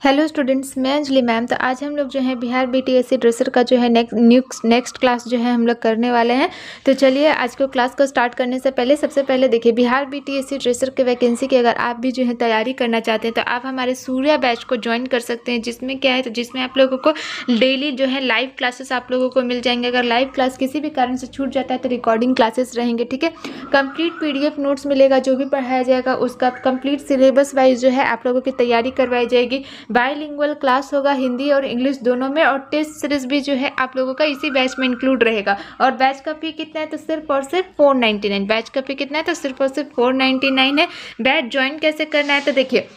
Hello students, मैं Anjali ma'am. तो आज हम लोग जो है बिहार बीटीएससी ड्रेसर का जो है नेक्स्ट क्लास जो है हम लोग करने वाले हैं। तो चलिए आज को क्लास को स्टार्ट करने से पहले सबसे पहले देखिए, बिहार बीटीएससी ड्रेसर के वैकेंसी की अगर आप भी जो है तैयारी करना चाहते हैं तो आप हमारे सूर्या बैच को ज्वाइन कर सकते हैं। जिसमें क्या है, तो जिसमें आप लोगों को डेली जो है लाइव क्लासेस आप लोगों को मिल जाएंगे। अगर लाइव क्लास किसी भी कारण से छूट जाता है तो रिकॉर्डिंग क्लासेस रहेंगे, ठीक है। कंप्लीट PDF नोट्स मिलेगा, जो भी पढ़ाया जाएगा उसका कंप्लीट सिलेबस वाइज जो है आप लोगों की तैयारी करवाई जाएगी। बाइलिंगुअल क्लास होगा, हिंदी और इंग्लिश दोनों में, और टेस्ट सीरीज भी जो है आप लोगों का इसी बैच में इंक्लूड रहेगा। और बैच का फी कितना है, तो सिर्फ और सिर्फ 499। बैच का फी कितना है, तो सिर्फ और सिर्फ 499 है। बैच ज्वाइन कैसे करना है, तो देखिए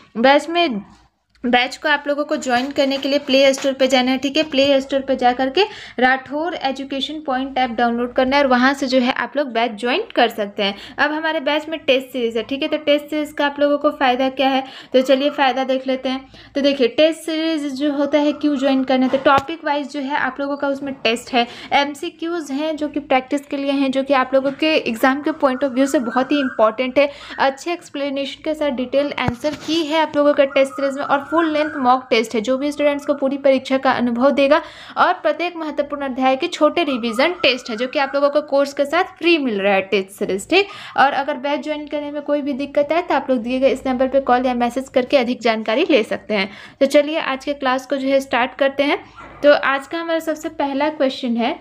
बैच को आप लोगों को ज्वाइन करने के लिए प्ले स्टोर पे जाना है, ठीक है। प्ले स्टोर पे जा करके Rathore education point app download करना है और वहाँ से जो है आप लोग बैच ज्वाइन कर सकते हैं। अब हमारे बैच में टेस्ट सीरीज़ है, ठीक है। तो टेस्ट सीरीज़ का आप लोगों को फ़ायदा क्या है, तो चलिए फ़ायदा देख लेते हैं। तो देखिए, टेस्ट सीरीज़ जो होता है क्यों ज्वाइन करना है, तो टॉपिक वाइज जो है आप लोगों का उसमें टेस्ट है, MCQs हैं जो कि प्रैक्टिस के लिए हैं, जो कि आप लोगों के एग्जाम के पॉइंट ऑफ व्यू से बहुत ही इंपॉर्टेंट है। अच्छे एक्सप्लेनेशन के साथ डिटेल आंसर की है आप लोगों का टेस्ट सीरीज में, और फुल लेंथ मॉक टेस्ट है जो भी स्टूडेंट्स को पूरी परीक्षा का अनुभव देगा। और प्रत्येक महत्वपूर्ण अध्याय के छोटे रिवीजन टेस्ट है जो कि आप लोगों को कोर्स के साथ फ्री मिल रहा है टेस्ट सीरीज, ठीक। और अगर बैच ज्वाइन करने में कोई भी दिक्कत है तो आप लोग दिए गए इस नंबर पर कॉल या मैसेज करके अधिक जानकारी ले सकते हैं। तो चलिए आज के क्लास को जो है स्टार्ट करते हैं। तो आज का हमारा सबसे पहला क्वेश्चन है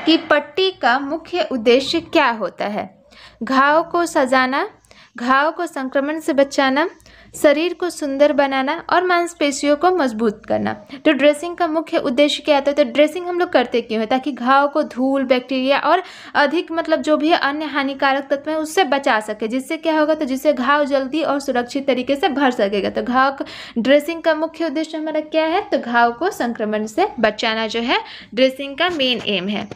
कि पट्टी का मुख्य उद्देश्य क्या होता है। घाव को सजाना, घाव को संक्रमण से बचाना, शरीर को सुंदर बनाना और मांसपेशियों को मजबूत करना। तो ड्रेसिंग का मुख्य उद्देश्य क्या होता है, तो ड्रेसिंग हम लोग करते क्यों है, ताकि घाव को धूल, बैक्टीरिया और अधिक जो भी अन्य हानिकारक तत्व हैं उससे बचा सके। जिससे क्या होगा, तो जिससे घाव जल्दी और सुरक्षित तरीके से भर सकेगा। तो ड्रेसिंग का मुख्य उद्देश्य हमारा क्या है, तो घाव को संक्रमण से बचाना जो है ड्रेसिंग का मेन एम है।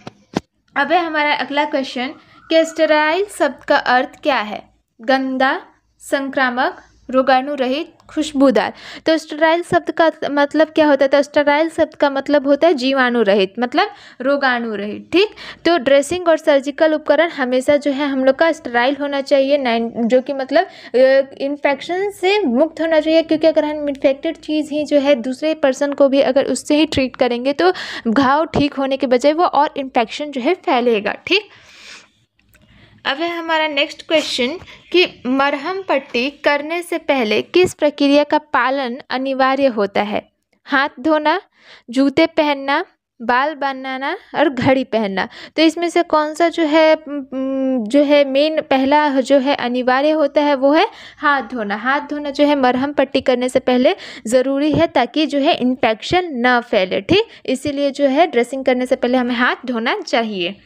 अब है हमारा अगला क्वेश्चन कि स्टेराइल शब्द का अर्थ क्या है। गंदा, संक्रामक, रोगाणु रहित, खुशबूदार। तो स्टेराइल शब्द का मतलब क्या होता है, तो स्टेराइल शब्द का मतलब होता है जीवाणु रहित, मतलब रोगाणु रहित, ठीक। तो ड्रेसिंग और सर्जिकल उपकरण हमेशा जो है हम लोग का स्टेराइल होना चाहिए, जो कि मतलब इन्फेक्शन से मुक्त होना चाहिए। क्योंकि अगर हम इन्फेक्टेड चीज़ ही जो है दूसरे पर्सन को भी अगर उससे ही ट्रीट करेंगे तो घाव ठीक होने के बजाय वो और इन्फेक्शन जो है फैलेगा, ठीक। अब है हमारा नेक्स्ट क्वेश्चन कि मरहम पट्टी करने से पहले किस प्रक्रिया का पालन अनिवार्य होता है। हाथ धोना, जूते पहनना, बाल बनाना और घड़ी पहनना। तो इसमें से कौन सा जो है मेन पहला जो है अनिवार्य होता है, वो है हाथ धोना। हाथ धोना जो है मरहम पट्टी करने से पहले ज़रूरी है, ताकि जो है इन्फेक्शन ना फैले, ठीक। इसीलिए जो है ड्रेसिंग करने से पहले हमें हाथ धोना चाहिए।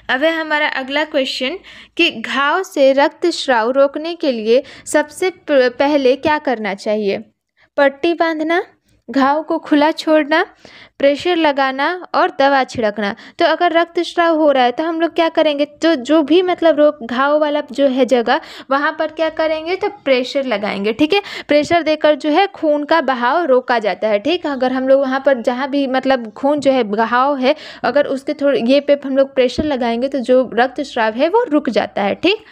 अब है हमारा अगला क्वेश्चन कि घाव से रक्तस्राव रोकने के लिए सबसे पहले क्या करना चाहिए। पट्टी बांधना, घाव को खुला छोड़ना, प्रेशर लगाना और दवा छिड़कना। तो अगर रक्तस्राव हो रहा है तो हम लोग क्या करेंगे, तो जो भी मतलब घाव वाला जो है जगह, वहाँ पर क्या करेंगे, तो प्रेशर लगाएंगे, ठीक है। प्रेशर देकर जो है खून का बहाव रोका जाता है, ठीक। अगर हम लोग वहाँ पर जहाँ भी मतलब खून जो है घाव है, अगर उसके थोड़े ये पे हम लोग प्रेशर लगाएंगे तो जो रक्तस्राव है वो रुक जाता है, ठीक।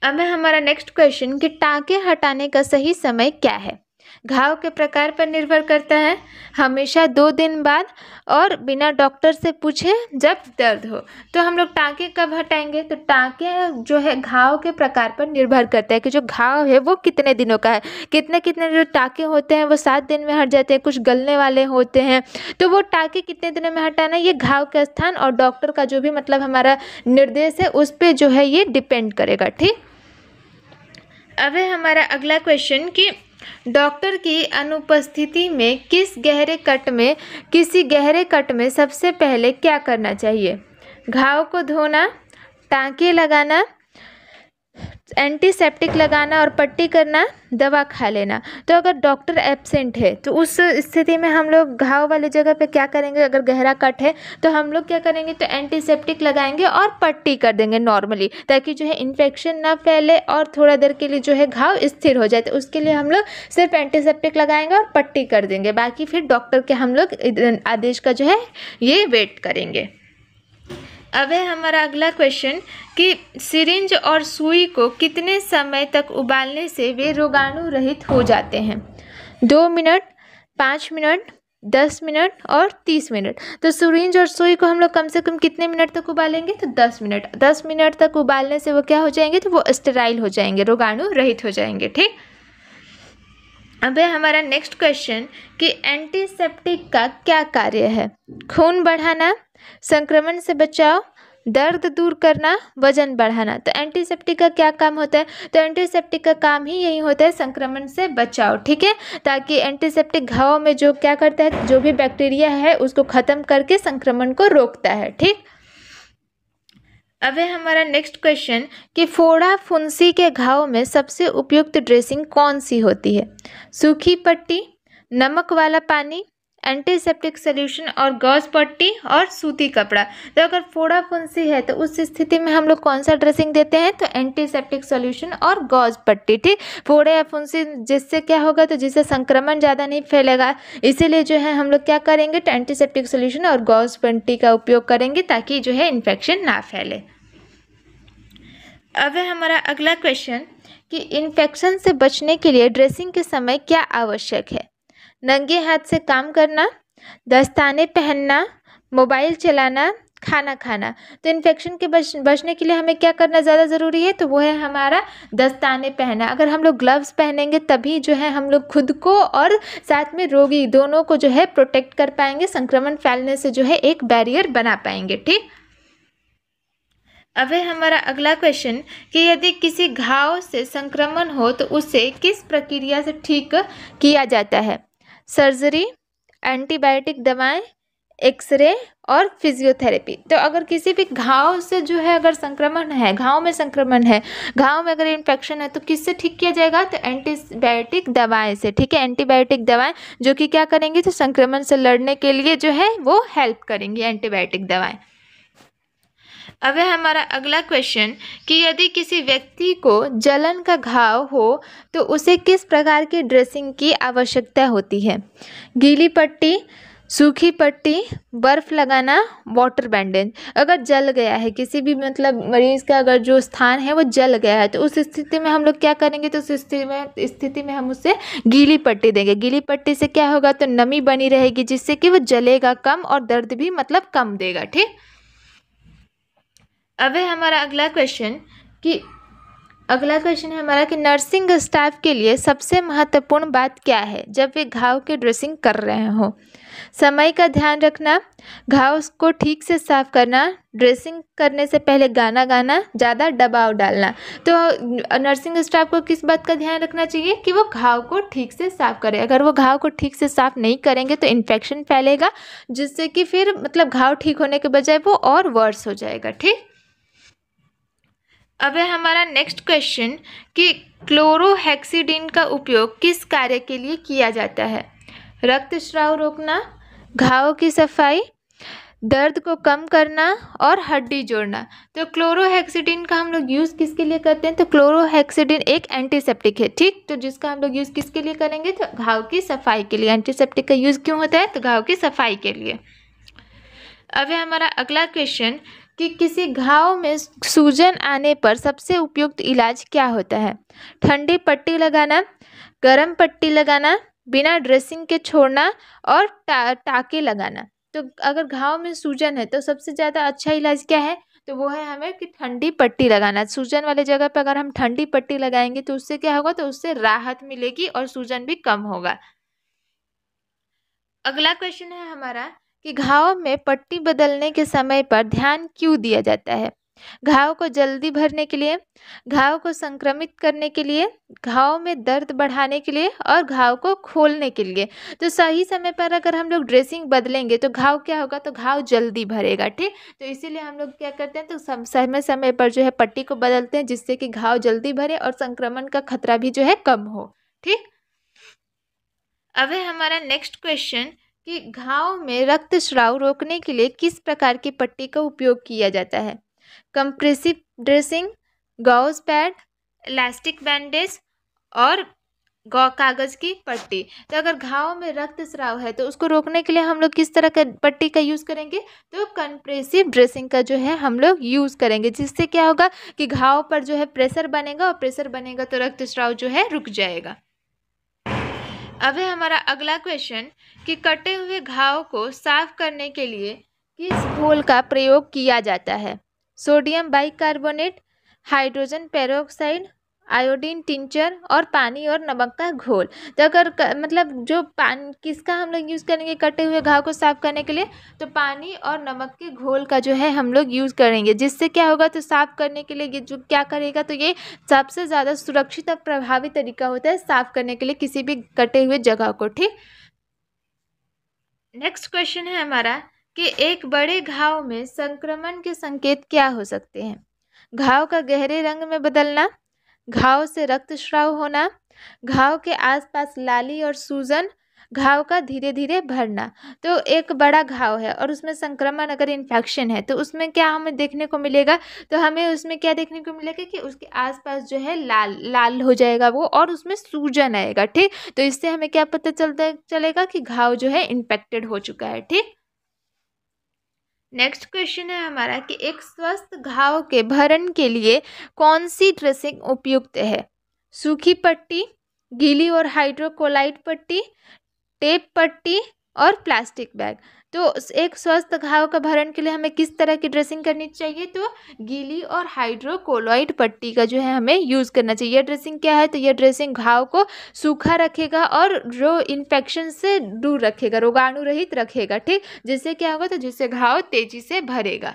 अब है हमारा नेक्स्ट क्वेश्चन कि टाँके हटाने का सही समय क्या है। घाव के प्रकार पर निर्भर करता है, हमेशा 2 दिन बाद, और बिना डॉक्टर से पूछे जब दर्द हो। तो हम लोग टाँके कब हटाएंगे, तो टाँके जो है घाव के प्रकार पर निर्भर करता है कि जो घाव है वो कितने दिनों का है। कितने जो टाँके होते हैं वो 7 दिन में हट जाते हैं, कुछ गलने वाले होते हैं। तो वो टाँके कितने दिनों में हटाना, ये घाव का स्थान और डॉक्टर का जो भी मतलब हमारा निर्देश है उस पर जो है ये डिपेंड करेगा, ठीक। अब है हमारा अगला क्वेश्चन कि डॉक्टर की अनुपस्थिति में किसी गहरे कट में सबसे पहले क्या करना चाहिए। घाव को धोना, टाँके लगाना, एंटीसेप्टिक लगाना और पट्टी करना, दवा खा लेना। तो अगर डॉक्टर एब्सेंट है तो उस स्थिति में हम लोग घाव वाली जगह पे क्या करेंगे, अगर गहरा कट है तो हम लोग क्या करेंगे, तो एंटीसेप्टिक लगाएंगे और पट्टी कर देंगे नॉर्मली, ताकि जो है इन्फेक्शन ना फैले और थोड़ा देर के लिए जो है घाव स्थिर हो जाए। तो उसके लिए हम लोग सिर्फ एंटीसेप्टिक लगाएंगे और पट्टी कर देंगे, बाकी फिर डॉक्टर के हम लोग आदेश का जो है ये वेट करेंगे। अब है हमारा अगला क्वेश्चन कि सिरिंज और सुई को कितने समय तक उबालने से वे रोगाणु रहित हो जाते हैं। 2 मिनट, 5 मिनट, 10 मिनट और 30 मिनट। तो सिरिंज और सुई को हम लोग कम से कम कितने मिनट तक उबालेंगे, तो 10 मिनट। 10 मिनट तक उबालने से वो क्या हो जाएंगे, तो वो स्टेराइल हो जाएंगे, रोगाणु रहित हो जाएंगे। ठीक। अब है हमारा नेक्स्ट क्वेश्चन कि एंटीसेप्टिक का क्या कार्य है। खून बढ़ाना, संक्रमण से बचाव, दर्द दूर करना, वजन बढ़ाना। तो एंटीसेप्टिक का क्या काम होता है, तो एंटीसेप्टिक का काम ही यही होता है, संक्रमण से बचाव। ठीक है, ताकि एंटीसेप्टिक घाव में जो क्या करता है, जो भी बैक्टीरिया है उसको ख़त्म करके संक्रमण को रोकता है। ठीक। अब है हमारा नेक्स्ट क्वेश्चन कि फोड़ा फुंसी के घाव में सबसे उपयुक्त ड्रेसिंग कौन सी होती है। सूखी पट्टी, नमक वाला पानी, एंटीसेप्टिक सॉल्यूशन और गॉज पट्टी और सूती कपड़ा। तो अगर फोड़ा फुंसी है तो उस स्थिति में हम लोग कौन सा ड्रेसिंग देते हैं, तो एंटीसेप्टिक सॉल्यूशन और गॉज पट्टी। ठीक। फोड़े या फुंसी जिससे क्या होगा, तो जिससे संक्रमण ज़्यादा नहीं फैलेगा, इसीलिए जो है हम लोग क्या करेंगे, तो एंटीसेप्टिक सॉल्यूशन और गॉज पट्टी का उपयोग करेंगे ताकि जो है इन्फेक्शन ना फैले। अब है हमारा अगला क्वेश्चन कि इन्फेक्शन से बचने के लिए ड्रेसिंग के समय क्या आवश्यक है। नंगे हाथ से काम करना, दस्ताने पहनना, मोबाइल चलाना, खाना खाना। तो इन्फेक्शन के बचने के लिए हमें क्या करना ज़्यादा ज़रूरी है, तो वो है हमारा दस्ताने पहनना। अगर हम लोग ग्लव्स पहनेंगे तभी जो है हम लोग खुद को और साथ में रोगी दोनों को जो है प्रोटेक्ट कर पाएंगे, संक्रमण फैलने से जो है एक बैरियर बना पाएंगे। ठीक। अब है हमारा अगला क्वेश्चन कि यदि किसी घाव से संक्रमण हो तो उसे किस प्रक्रिया से ठीक किया जाता है। सर्जरी, एंटीबायोटिक दवाएं, एक्सरे और फिजियोथेरेपी। तो अगर किसी भी घाव से जो है अगर संक्रमण है, घाव में संक्रमण है, घाव में अगर इन्फेक्शन है, तो किससे ठीक किया जाएगा, तो एंटीबायोटिक दवाएं से। ठीक है, एंटीबायोटिक दवाएं जो कि क्या करेंगी, तो संक्रमण से लड़ने के लिए जो है वो हेल्प करेंगी, एंटीबायोटिक दवाएं। अब है हमारा अगला क्वेश्चन कि यदि किसी व्यक्ति को जलन का घाव हो तो उसे किस प्रकार की ड्रेसिंग की आवश्यकता होती है। गीली पट्टी, सूखी पट्टी, बर्फ़ लगाना, वाटर बैंडेज। अगर जल गया है किसी भी मतलब मरीज़ का अगर जो स्थान है वो जल गया है तो उस स्थिति में हम लोग क्या करेंगे, तो उस स्थिति में हम उसे गीली पट्टी देंगे। गीली पट्टी से क्या होगा, तो नमी बनी रहेगी जिससे कि वो जलेगा कम और दर्द भी मतलब कम देगा। ठीक। अब है हमारा अगला क्वेश्चन है हमारा कि नर्सिंग स्टाफ के लिए सबसे महत्वपूर्ण बात क्या है जब वे घाव की ड्रेसिंग कर रहे हो। समय का ध्यान रखना, घाव को ठीक से साफ करना, ड्रेसिंग करने से पहले गाना गाना, ज़्यादा दबाव डालना। तो नर्सिंग स्टाफ को किस बात का ध्यान रखना चाहिए कि वो घाव को ठीक से साफ करे। अगर वो घाव को ठीक से साफ नहीं करेंगे तो इन्फेक्शन फैलेगा जिससे कि फिर मतलब घाव ठीक होने के बजाय वो और वर्स हो जाएगा। ठीक। अब है हमारा नेक्स्ट क्वेश्चन कि क्लोरोहेक्सिडिन का उपयोग किस कार्य के लिए किया जाता है। रक्तस्राव रोकना, घाव की सफाई, दर्द को कम करना और हड्डी जोड़ना। तो क्लोरोहेक्सिडिन का हम लोग यूज़ किसके लिए करते हैं, तो क्लोरोहेक्सिडिन एक एंटीसेप्टिक है। ठीक। तो जिसका हम लोग यूज़ किसके लिए करेंगे, तो घाव की सफाई के लिए। एंटीसेप्टिक का यूज़ क्यों होता है, तो घाव की सफाई के लिए। अब है हमारा अगला क्वेश्चन कि किसी घाव में सूजन आने पर सबसे उपयुक्त इलाज क्या होता है। ठंडी पट्टी लगाना, गर्म पट्टी लगाना, बिना ड्रेसिंग के छोड़ना और टाँके लगाना। तो अगर घाव में सूजन है तो सबसे ज़्यादा अच्छा इलाज क्या है, तो वो है हमें कि ठंडी पट्टी लगाना। सूजन वाले जगह पर अगर हम ठंडी पट्टी लगाएंगे तो उससे क्या होगा, तो उससे राहत मिलेगी और सूजन भी कम होगा। अगला क्वेश्चन है हमारा कि घाव में पट्टी बदलने के समय पर ध्यान क्यों दिया जाता है। घाव को जल्दी भरने के लिए, घाव को संक्रमित करने के लिए, घाव में दर्द बढ़ाने के लिए और घाव को खोलने के लिए। तो सही समय पर अगर हम लोग ड्रेसिंग बदलेंगे तो घाव क्या होगा, तो घाव जल्दी भरेगा। ठीक। तो इसीलिए हम लोग क्या करते हैं, तो समय समय पर जो है पट्टी को बदलते हैं जिससे कि घाव जल्दी भरे और संक्रमण का खतरा भी जो है कम हो। ठीक। अब है हमारा नेक्स्ट क्वेश्चन कि घाव में रक्तस्राव रोकने के लिए किस प्रकार की पट्टी का उपयोग किया जाता है। Compressive dressing, gauze pad, elastic bandage और कागज़ की पट्टी। तो अगर घाव में रक्तस्राव है तो उसको रोकने के लिए हम लोग किस तरह का पट्टी का यूज़ करेंगे, तो कंप्रेसिव ड्रेसिंग का जो है हम लोग यूज़ करेंगे, जिससे क्या होगा कि घाव पर जो है प्रेशर बनेगा, और प्रेशर बनेगा तो रक्तस्राव जो है रुक जाएगा। अब है हमारा अगला क्वेश्चन कि कटे हुए घाव को साफ करने के लिए किस घोल का प्रयोग किया जाता है। Sodium bicarbonate, hydrogen peroxide, iodine tincture और पानी और नमक का घोल। तो अगर मतलब जो पानी किसका हम लोग यूज़ करेंगे कटे हुए घाव को साफ करने के लिए, तो पानी और नमक के घोल का जो है हम लोग यूज़ करेंगे, जिससे क्या होगा तो साफ करने के लिए ये जो क्या करेगा, तो ये सबसे ज़्यादा सुरक्षित और प्रभावी तरीका होता है साफ करने के लिए किसी भी कटे हुए जगह को। ठीक, नेक्स्ट क्वेश्चन है हमारा कि एक बड़े घाव में संक्रमण के संकेत क्या हो सकते हैं। घाव का गहरे रंग में बदलना, घाव से रक्तस्राव होना, घाव के आसपास लाली और सूजन, घाव का धीरे धीरे भरना। तो एक बड़ा घाव है और उसमें संक्रमण अगर इन्फेक्शन है तो उसमें क्या हमें देखने को मिलेगा, तो हमें उसमें क्या देखने को मिलेगा कि उसके आसपास जो है लाल लाल हो जाएगा वो, और उसमें सूजन आएगा। ठीक, तो इससे हमें क्या पता चलेगा कि घाव जो है इन्फेक्टेड हो चुका है। ठीक, नेक्स्ट क्वेश्चन है हमारा कि एक स्वस्थ घाव के भरण के लिए कौन सी ड्रेसिंग उपयुक्त है। सूखी पट्टी, गीली और हाइड्रोकोलाइट पट्टी, टेप पट्टी और प्लास्टिक बैग। तो एक स्वस्थ घाव का भरण के लिए हमें किस तरह की ड्रेसिंग करनी चाहिए, तो गीली और हाइड्रोकोलाइट पट्टी का जो है हमें यूज़ करना चाहिए। यह ड्रेसिंग क्या है, तो यह ड्रेसिंग घाव को सूखा रखेगा और जो इन्फेक्शन से दूर रखेगा, रोगाणु रहित रखेगा। ठीक, जिससे क्या होगा, तो जिससे घाव तेजी से भरेगा।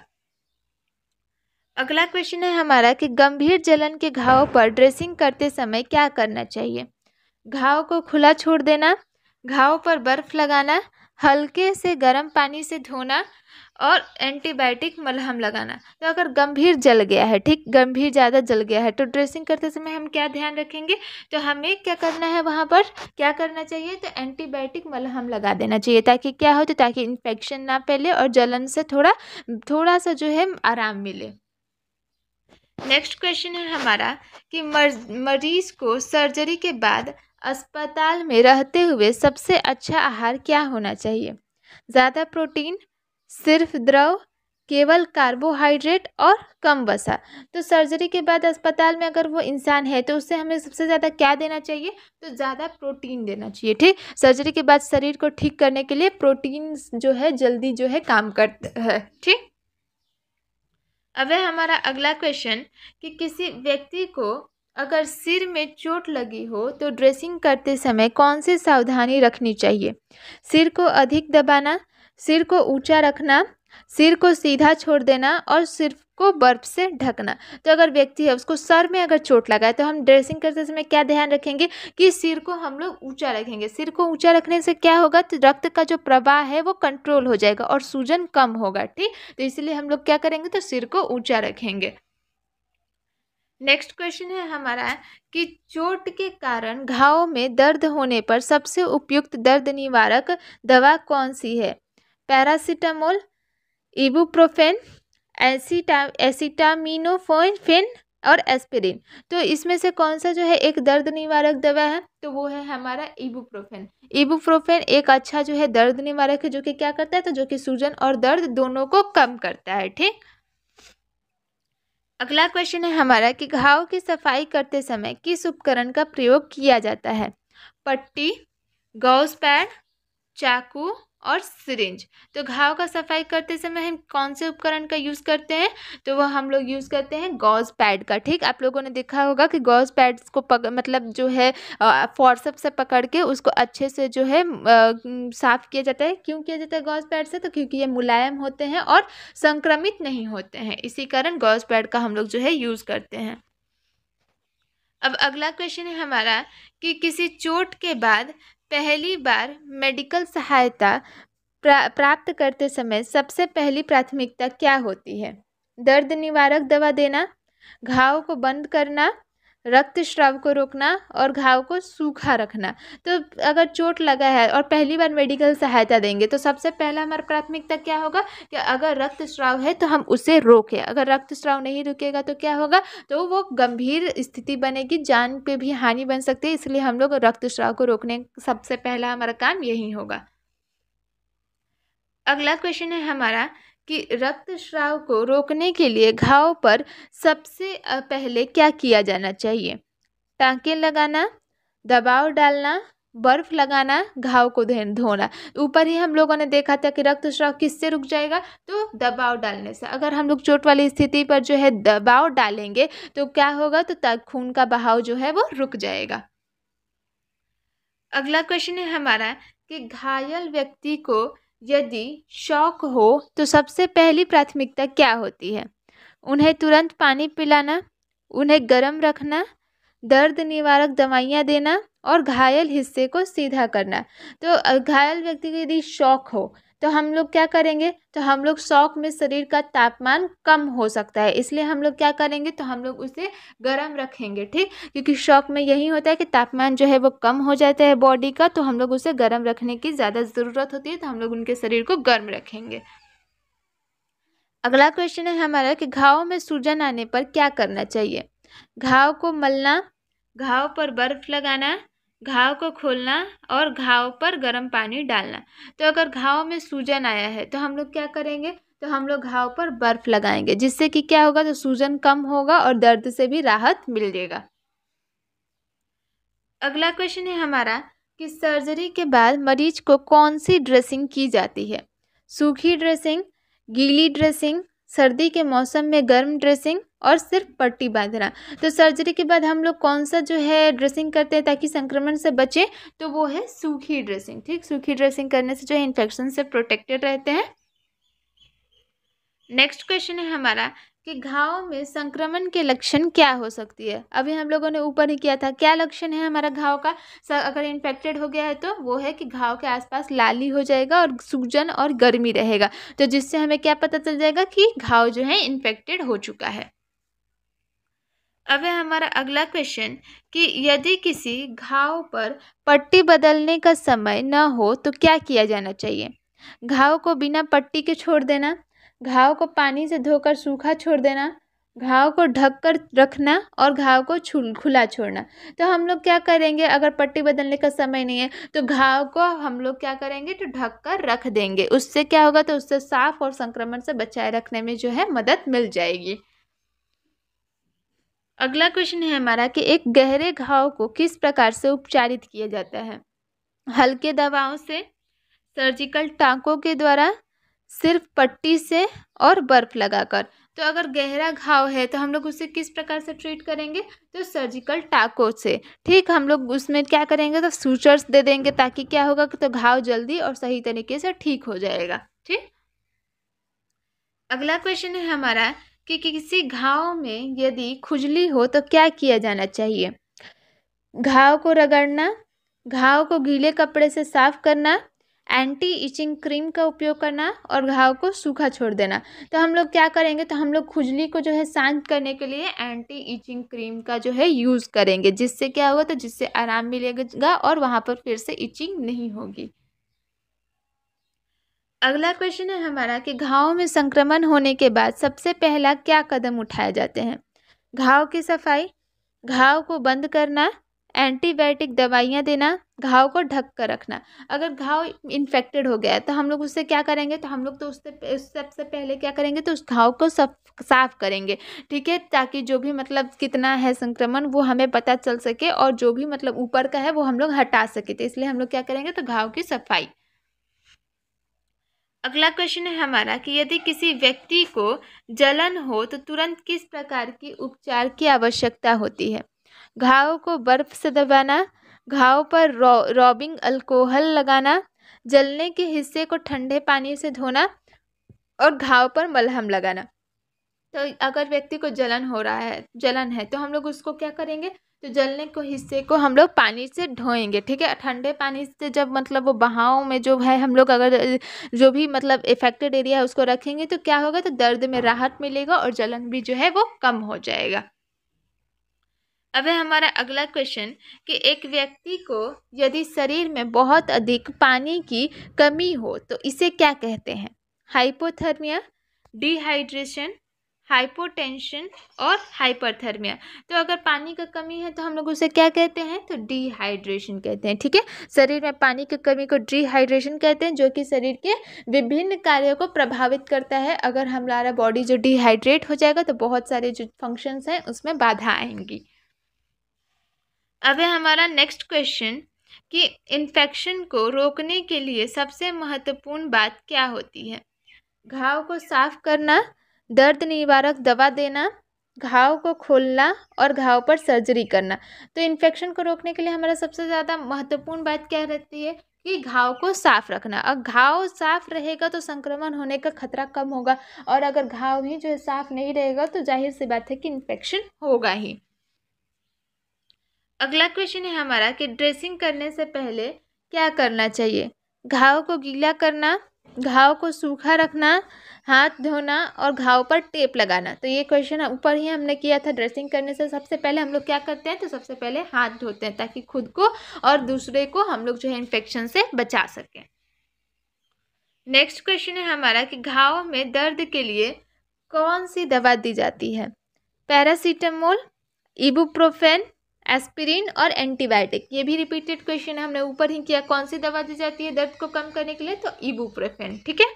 अगला क्वेश्चन है हमारा कि गंभीर जलन के घाव पर ड्रेसिंग करते समय क्या करना चाहिए। घाव को खुला छोड़ देना, घाव पर बर्फ लगाना, हल्के से गर्म पानी से धोना और एंटीबायोटिक मलहम लगाना। तो अगर गंभीर जल गया है, ठीक, गंभीर ज़्यादा जल गया है, तो ड्रेसिंग करते समय हम क्या ध्यान रखेंगे, तो हमें क्या करना है, वहाँ पर क्या करना चाहिए, तो एंटीबायोटिक मलहम लगा देना चाहिए, ताकि क्या हो, तो ताकि इन्फेक्शन ना फैले और जलन से थोड़ा सा जो है आराम मिले। नेक्स्ट क्वेश्चन है हमारा कि मरीज को सर्जरी के बाद अस्पताल में रहते हुए सबसे अच्छा आहार क्या होना चाहिए। ज़्यादा प्रोटीन, सिर्फ द्रव, केवल कार्बोहाइड्रेट और कम वसा। तो सर्जरी के बाद अस्पताल में अगर वो इंसान है तो उससे हमें सबसे ज़्यादा क्या देना चाहिए, तो ज़्यादा प्रोटीन देना चाहिए। ठीक, सर्जरी के बाद शरीर को ठीक करने के लिए प्रोटीन जो है जल्दी जो है काम करता है। ठीक, अब है हमारा अगला क्वेश्चन कि किसी व्यक्ति को अगर सिर में चोट लगी हो तो ड्रेसिंग करते समय कौन सी सावधानी रखनी चाहिए। सिर को अधिक दबाना, सिर को ऊंचा रखना, सिर को सीधा छोड़ देना और सिर को बर्फ से ढकना। तो अगर व्यक्ति है उसको सर में अगर चोट लगा है तो हम ड्रेसिंग करते समय क्या ध्यान रखेंगे कि सिर को हम लोग ऊंचा रखेंगे। सिर को ऊंचा रखने से क्या होगा, तो रक्त का जो प्रवाह है वो कंट्रोल हो जाएगा और सूजन कम होगा। ठीक, तो इसलिए हम लोग क्या करेंगे, तो सिर को ऊंचा रखेंगे। नेक्स्ट क्वेश्चन है हमारा कि चोट के कारण घाव में दर्द होने पर सबसे उपयुक्त दर्द निवारक दवा कौन सी है। पैरासीटामोल, इबुप्रोफेन, एसिटामिनोफेन और एस्पिरिन। तो इसमें से कौन सा जो है एक दर्द निवारक दवा है, तो वो है हमारा इबुप्रोफेन। इबुप्रोफेन एक अच्छा जो है दर्द निवारक है, जो कि क्या करता है, तो जो कि सूजन और दर्द दोनों को कम करता है। ठीक, अगला क्वेश्चन है हमारा कि घाव की सफाई करते समय किस उपकरण का प्रयोग किया जाता है। पट्टी, गॉज पैड, चाकू और सिरिंज। तो घाव का सफाई करते समय हम कौन से उपकरण का यूज़ करते हैं, तो वह हम लोग यूज़ करते हैं गॉज पैड का। ठीक, आप लोगों ने देखा होगा कि गॉज पैड्स को मतलब जो है फोर्सेप्स से पकड़ के उसको अच्छे से जो है साफ़ किया जाता है। क्यों किया जाता है गॉज पैड से, तो क्योंकि ये मुलायम होते हैं और संक्रमित नहीं होते हैं, इसी कारण गॉज पैड का हम लोग जो है यूज़ करते हैं। अब अगला क्वेश्चन है हमारा कि किसी चोट के बाद पहली बार मेडिकल सहायता प्राप्त करते समय सबसे पहली प्राथमिकता क्या होती है। दर्द निवारक दवा देना, घाव को बंद करना, रक्तस्राव को रोकना और घाव को सूखा रखना। तो अगर चोट लगा है और पहली बार मेडिकल सहायता देंगे तो सबसे पहला हमारा प्राथमिकता क्या होगा कि अगर रक्तस्राव है तो हम उसे रोकें। अगर रक्तस्राव नहीं रुकेगा तो क्या होगा, तो वो गंभीर स्थिति बनेगी, जान पे भी हानि बन सकती है। इसलिए हम लोग रक्तस्राव को रोकने सबसे पहला हमारा काम यही होगा। अगला क्वेश्चन है हमारा कि रक्तस्राव को रोकने के लिए घाव पर सबसे पहले क्या किया जाना चाहिए? टाँके लगाना, दबाव डालना, बर्फ लगाना, घाव को धोना। ऊपर ही हम लोगों ने देखा था कि रक्तस्राव किससे रुक जाएगा, तो दबाव डालने से। अगर हम लोग चोट वाली स्थिति पर जो है दबाव डालेंगे तो क्या होगा, तो खून का बहाव जो है वो रुक जाएगा। अगला क्वेश्चन है हमारा कि घायल व्यक्ति को यदि शॉक हो तो सबसे पहली प्राथमिकता क्या होती है? उन्हें तुरंत पानी पिलाना, उन्हें गर्म रखना, दर्द निवारक दवाइयाँ देना और घायल हिस्से को सीधा करना। तो घायल व्यक्ति को यदि शॉक हो तो हम लोग क्या करेंगे, तो हम लोग शॉक में शरीर का तापमान कम हो सकता है, इसलिए हम लोग क्या करेंगे, तो हम लोग उसे गर्म रखेंगे। ठीक, क्योंकि शॉक में यही होता है कि तापमान जो है वो कम हो जाता है बॉडी का, तो हम लोग उसे गर्म रखने की ज़्यादा ज़रूरत होती है, तो हम लोग उनके शरीर को गर्म रखेंगे। अगला क्वेश्चन है हमारा कि घाव में सूजन आने पर क्या करना चाहिए? घाव को मलना, घाव पर बर्फ लगाना, घाव को खोलना और घाव पर गर्म पानी डालना। तो अगर घाव में सूजन आया है तो हम लोग क्या करेंगे, तो हम लोग घाव पर बर्फ लगाएंगे, जिससे कि क्या होगा, तो सूजन कम होगा और दर्द से भी राहत मिल जाएगा। अगला क्वेश्चन है हमारा कि सर्जरी के बाद मरीज को कौन सी ड्रेसिंग की जाती है? सूखी ड्रेसिंग, गीली ड्रेसिंग, सर्दी के मौसम में गर्म ड्रेसिंग और सिर्फ पट्टी बांधना। तो सर्जरी के बाद हम लोग कौन सा जो है ड्रेसिंग करते हैं ताकि संक्रमण से बचें, तो वो है सूखी ड्रेसिंग। ठीक, सूखी ड्रेसिंग करने से जो है इन्फेक्शन से प्रोटेक्टेड रहते हैं। नेक्स्ट क्वेश्चन है हमारा कि घाव में संक्रमण के लक्षण क्या हो सकती है? अभी हम लोगों ने ऊपर ही किया था, क्या लक्षण है हमारा घाव का? अगर इन्फेक्टेड हो गया है तो वो है कि घाव के आसपास लाली हो जाएगा और सूजन और गर्मी रहेगा, तो जिससे हमें क्या पता चल जाएगा कि घाव जो है इन्फेक्टेड हो चुका है। अब है हमारा अगला क्वेश्चन कि यदि किसी घाव पर पट्टी बदलने का समय न हो तो क्या किया जाना चाहिए? घाव को बिना पट्टी के छोड़ देना, घाव को पानी से धोकर सूखा छोड़ देना, घाव को ढककर रखना और घाव को खुला छोड़ना। तो हम लोग क्या करेंगे, अगर पट्टी बदलने का समय नहीं है तो घाव को हम लोग क्या करेंगे, तो ढककर रख देंगे। उससे क्या होगा, तो उससे साफ और संक्रमण से बचाए रखने में जो है मदद मिल जाएगी। अगला क्वेश्चन है हमारा कि एक गहरे घाव को किस प्रकार से उपचारित किया जाता है? हल्के दवाओं से, सर्जिकल टाँकों के द्वारा, सिर्फ पट्टी से और बर्फ लगाकर। तो अगर गहरा घाव है तो हम लोग उसे किस प्रकार से ट्रीट करेंगे, तो सर्जिकल टाँकों से। ठीक, हम लोग उसमें क्या करेंगे, तो सूचर्स दे देंगे ताकि क्या होगा, तो घाव जल्दी और सही तरीके से ठीक हो जाएगा। ठीक, अगला क्वेश्चन है हमारा कि किसी घाव में यदि खुजली हो तो क्या किया जाना चाहिए? घाव को रगड़ना, घाव को गीले कपड़े से साफ करना, एंटी इचिंग क्रीम का उपयोग करना और घाव को सूखा छोड़ देना। तो हम लोग क्या करेंगे, तो हम लोग खुजली को जो है शांत करने के लिए एंटी इचिंग क्रीम का जो है यूज़ करेंगे, जिससे क्या होगा, तो जिससे आराम मिलेगा और वहाँ पर फिर से इचिंग नहीं होगी। अगला क्वेश्चन है हमारा कि घाव में संक्रमण होने के बाद सबसे पहला क्या कदम उठाए जाते हैं? घाव की सफाई, घाव को बंद करना, एंटीबायोटिक दवाइयाँ देना, घाव को ढक कर रखना। अगर घाव इन्फेक्टेड हो गया है तो हम लोग उससे क्या करेंगे, तो हम लोग तो उससे सबसे पहले क्या करेंगे, तो उस घाव को साफ करेंगे। ठीक है, ताकि जो भी मतलब कितना है संक्रमण वो हमें पता चल सके और जो भी मतलब ऊपर का है वो हम लोग हटा सके। तो इसलिए हम लोग क्या करेंगे, तो घाव की सफाई। अगला क्वेश्चन है हमारा कि यदि किसी व्यक्ति को जलन हो तो तुरंत किस प्रकार की उपचार की आवश्यकता होती है? घाव को बर्फ से दबाना, घाव पर रॉबिंग अल्कोहल लगाना, जलने के हिस्से को ठंडे पानी से धोना और घाव पर मलहम लगाना। तो अगर व्यक्ति को जलन है तो हम लोग उसको क्या करेंगे, तो जलने को हिस्से को हम लोग पानी से धोएंगे। ठीक है, ठंडे पानी से जब मतलब वो बहाव में जो है हम लोग अगर जो भी मतलब इफेक्टेड एरिया है उसको रखेंगे तो क्या होगा, तो दर्द में राहत मिलेगा और जलन भी जो है वो कम हो जाएगा। अब है हमारा अगला क्वेश्चन कि एक व्यक्ति को यदि शरीर में बहुत अधिक पानी की कमी हो तो इसे क्या कहते हैं? हाइपोथर्मिया, डिहाइड्रेशन, हाइपोटेंशन और हाइपरथर्मिया। तो अगर पानी का कमी है तो हम लोग उसे क्या कहते हैं? तो डिहाइड्रेशन कहते हैं। ठीक है, शरीर में पानी की कमी को डिहाइड्रेशन कहते हैं, जो कि शरीर के विभिन्न कार्यों को प्रभावित करता है। अगर हमारा बॉडी जो डिहाइड्रेट हो जाएगा तो बहुत सारे जो फंक्शंस हैं उसमें बाधा आएंगी। अब है हमारा नेक्स्ट क्वेश्चन कि इन्फेक्शन को रोकने के लिए सबसे महत्वपूर्ण बात क्या होती है? घाव को साफ करना, दर्द निवारक दवा देना, घाव को खोलना और घाव पर सर्जरी करना। तो इन्फेक्शन को रोकने के लिए हमारा सबसे ज़्यादा महत्वपूर्ण बात क्या रहती है कि घाव को साफ रखना। और घाव साफ रहेगा तो संक्रमण होने का खतरा कम होगा, और अगर घाव ही जो है साफ नहीं रहेगा तो जाहिर सी बात है कि इन्फेक्शन होगा ही। अगला क्वेश्चन है हमारा कि ड्रेसिंग करने से पहले क्या करना चाहिए? घाव को गीला करना, घाव को सूखा रखना, हाथ धोना और घाव पर टेप लगाना। तो ये क्वेश्चन ऊपर ही हमने किया था। ड्रेसिंग करने से सबसे पहले हम लोग क्या करते हैं? तो सबसे पहले हाथ धोते हैं ताकि खुद को और दूसरे को हम लोग जो है इन्फेक्शन से बचा सकें। नेक्स्ट क्वेश्चन है हमारा कि घाव में दर्द के लिए कौन सी दवा दी जाती है? पैरासीटामोल, इबुप्रोफेन, एस्पिरिन और एंटीबायोटिक। ये भी रिपीटेड क्वेश्चन है, हमने ऊपर ही किया। कौन सी दवा दी जाती है दर्द को कम करने के लिए? तो इबुप्रोफेन। ठीक है,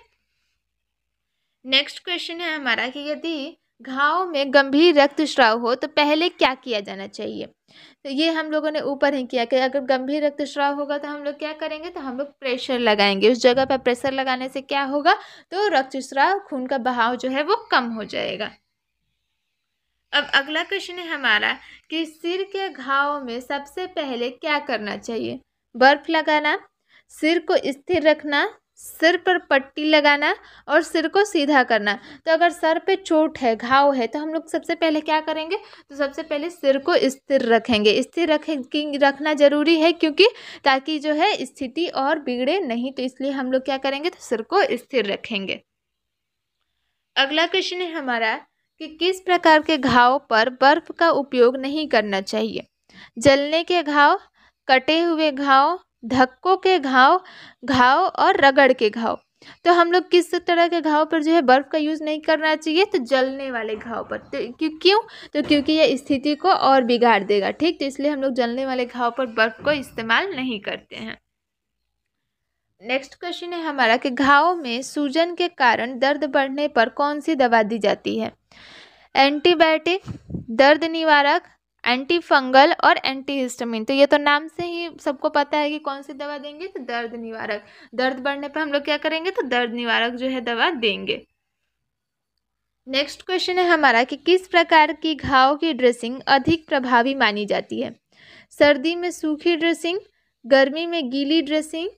नेक्स्ट क्वेश्चन है हमारा कि यदि घाव में गंभीर रक्तस्राव हो तो पहले क्या किया जाना चाहिए? तो ये हम लोगों ने ऊपर ही किया कि अगर गंभीर रक्तस्राव होगा तो हम लोग क्या करेंगे? तो हम लोग प्रेशर लगाएंगे। उस जगह पर प्रेशर लगाने से क्या होगा? तो रक्तस्राव, खून का बहाव जो है वो कम हो जाएगा। अब अगला क्वेश्चन है हमारा कि सिर के घाव में सबसे पहले क्या करना चाहिए? बर्फ लगाना, सिर को स्थिर रखना, सिर पर पट्टी लगाना और सिर को सीधा करना। तो अगर सर पे चोट है, घाव है, तो हम लोग सबसे पहले क्या करेंगे? तो सबसे पहले सिर को स्थिर रखेंगे। स्थिर रखना जरूरी है, क्योंकि ताकि जो है स्थिति और बिगड़े नहीं। तो इसलिए हम लोग क्या करेंगे? तो सिर को स्थिर रखेंगे। अगला क्वेश्चन है हमारा कि किस प्रकार के घाव पर बर्फ का उपयोग नहीं करना चाहिए? जलने के घाव, कटे हुए घाव, धक्कों के घाव, घाव और रगड़ के घाव। तो हम लोग किस तरह के घाव पर जो है बर्फ़ का यूज़ नहीं करना चाहिए? तो जलने वाले घाव पर। तो क्यों? तो क्योंकि यह स्थिति को और बिगाड़ देगा। ठीक, तो इसलिए हम लोग जलने वाले घाव पर बर्फ़ को इस्तेमाल नहीं करते हैं। नेक्स्ट क्वेश्चन है हमारा कि घाव में सूजन के कारण दर्द बढ़ने पर कौन सी दवा दी जाती है? एंटीबायोटिक, दर्द निवारक, एंटी फंगल और एंटीहिस्टामिन। तो ये तो नाम से ही सबको पता है कि कौन सी दवा देंगे? तो दर्द निवारक। दर्द बढ़ने पर हम लोग क्या करेंगे? तो दर्द निवारक जो है दवा देंगे। नेक्स्ट क्वेश्चन है हमारा कि किस प्रकार की घाव की ड्रेसिंग अधिक प्रभावी मानी जाती है? सर्दी में सूखी ड्रेसिंग, गर्मी में गीली ड्रेसिंग,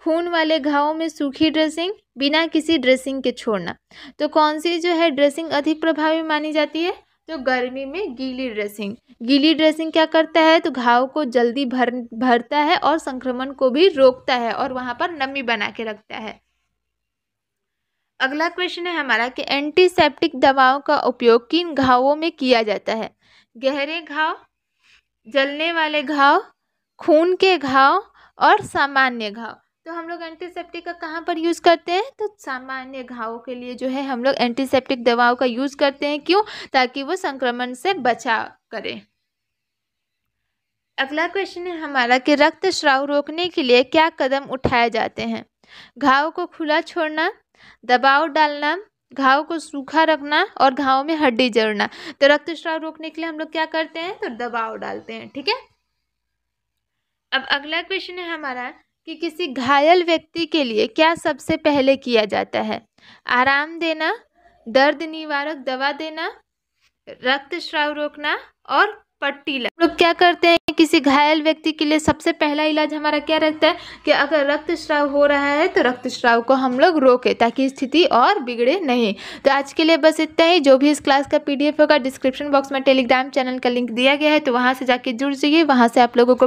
खून वाले घावों में सूखी ड्रेसिंग, बिना किसी ड्रेसिंग के छोड़ना। तो कौन सी जो है ड्रेसिंग अधिक प्रभावी मानी जाती है? तो गर्मी में गीली ड्रेसिंग। गीली ड्रेसिंग क्या करता है? तो घाव को जल्दी भरता है और संक्रमण को भी रोकता है और वहाँ पर नमी बना के रखता है। अगला क्वेश्चन है हमारा कि एंटीसेप्टिक दवाओं का उपयोग किन घावों में किया जाता है? गहरे घाव, जलने वाले घाव, खून के घाव और सामान्य घाव। तो हम लोग एंटीसेप्टिक का कहाँ पर यूज़ करते हैं? तो सामान्य घावों के लिए जो है हम लोग एंटीसेप्टिक दवाओं का यूज़ करते हैं। क्यों? ताकि वो संक्रमण से बचाव करें। अगला क्वेश्चन है हमारा कि रक्तस्राव रोकने के लिए क्या कदम उठाए जाते हैं? घाव को खुला छोड़ना, दबाव डालना, घाव को सूखा रखना और घाव में हड्डी जोड़ना। तो रक्तस्राव रोकने के लिए हम लोग क्या करते हैं? तो दबाव डालते हैं। ठीक है, अब अगला क्वेश्चन है हमारा कि किसी घायल व्यक्ति के लिए क्या सबसे पहले किया जाता है? आराम देना, दर्द निवारक दवा देना, रक्तस्राव रोकना और पट्टी हम लोग क्या करते हैं? किसी घायल व्यक्ति के लिए सबसे पहला इलाज हमारा क्या रहता है कि अगर रक्तस्राव हो रहा है तो रक्तस्राव को हम लोग रोकें ताकि स्थिति और बिगड़े नहीं। तो आज के लिए बस इतना ही। जो भी इस क्लास का PDF होगा डिस्क्रिप्शन बॉक्स में टेलीग्राम चैनल का लिंक दिया गया है, तो वहाँ से जाके जुड़ जाइए। वहाँ से आप लोगों को